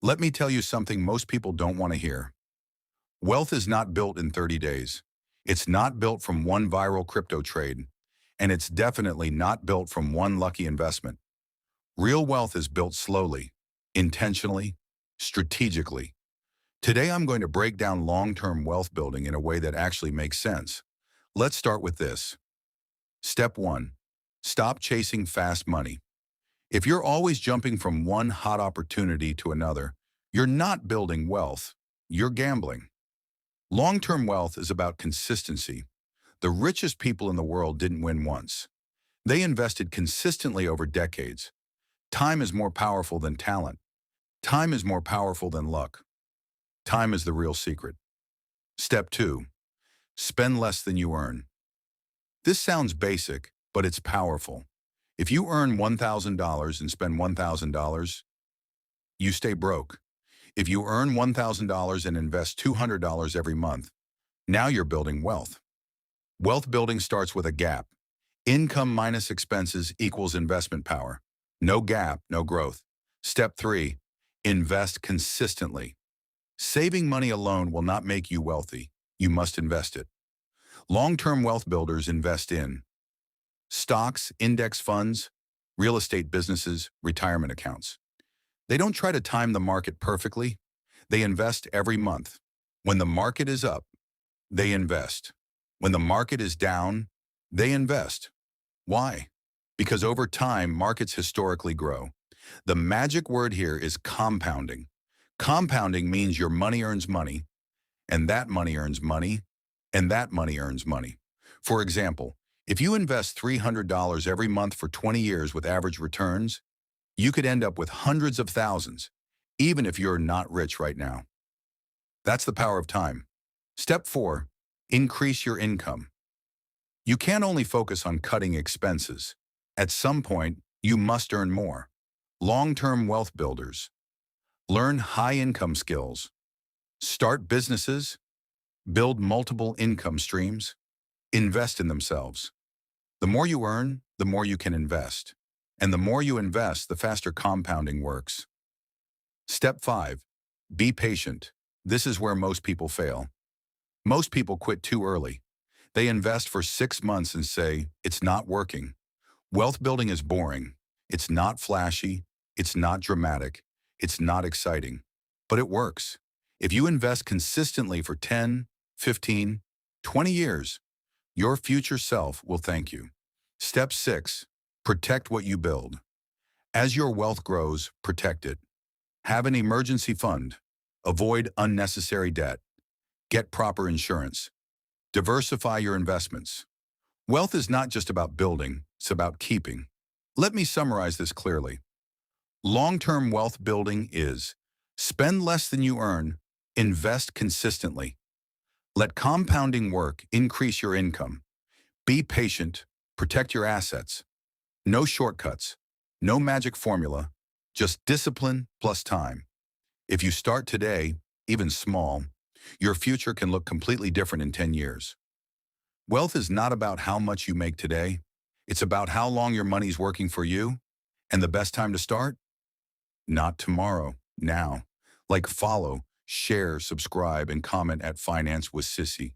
Let me tell you something most people don't want to hear. Wealth is not built in 30 days. It's not built from one viral crypto trade, and it's definitely not built from one lucky investment. Real wealth is built slowly, intentionally, strategically. Today, I'm going to break down long-term wealth building in a way that actually makes sense. Let's start with this. Step 1. Stop chasing fast money. If you're always jumping from one hot opportunity to another, you're not building wealth, you're gambling. Long-term wealth is about consistency. The richest people in the world didn't win once. They invested consistently over decades. Time is more powerful than talent. Time is more powerful than luck. Time is the real secret. Step 2. Spend less than you earn. This sounds basic, but it's powerful. If you earn $1,000 and spend $1,000, you stay broke. If you earn $1,000 and invest $200 every month, now you're building wealth. Wealth building starts with a gap. Income minus expenses equals investment power. No gap, no growth. Step 3, invest consistently. Saving money alone will not make you wealthy. You must invest it. Long-term wealth builders invest in stocks, index funds, real estate businesses, retirement accounts. They don't try to time the market perfectly. They invest every month. When the market is up, they invest. When the market is down, they invest. Why? Because over time, markets historically grow. The magic word here is compounding. Compounding means your money earns money, and that money earns money, and that money earns money. For example, if you invest $300 every month for 20 years with average returns, you could end up with hundreds of thousands, even if you're not rich right now. That's the power of time. Step 4, increase your income. You can't only focus on cutting expenses. At some point, you must earn more. Long-term wealth builders. Learn high-income skills. Start businesses. Build multiple income streams. Invest in themselves. The more you earn, the more you can invest. And the more you invest, the faster compounding works. Step 5, be patient. This is where most people fail. Most people quit too early. They invest for 6 months and say, it's not working. Wealth building is boring. It's not flashy. It's not dramatic. It's not exciting. But it works. If you invest consistently for 10, 15, 20 years, your future self will thank you. Step 6, protect what you build. As your wealth grows, protect it. Have an emergency fund. Avoid unnecessary debt. Get proper insurance. Diversify your investments. Wealth is not just about building, it's about keeping. Let me summarize this clearly. Long-term wealth building is spend less than you earn, invest consistently. Let compounding work increase your income. Be patient, protect your assets. No shortcuts, no magic formula, just discipline plus time. If you start today, even small, your future can look completely different in 10 years. Wealth is not about how much you make today. It's about how long your money's working for you. And the best time to start? Not tomorrow, now. Like follow, share, subscribe, and comment at Finance with Sissy.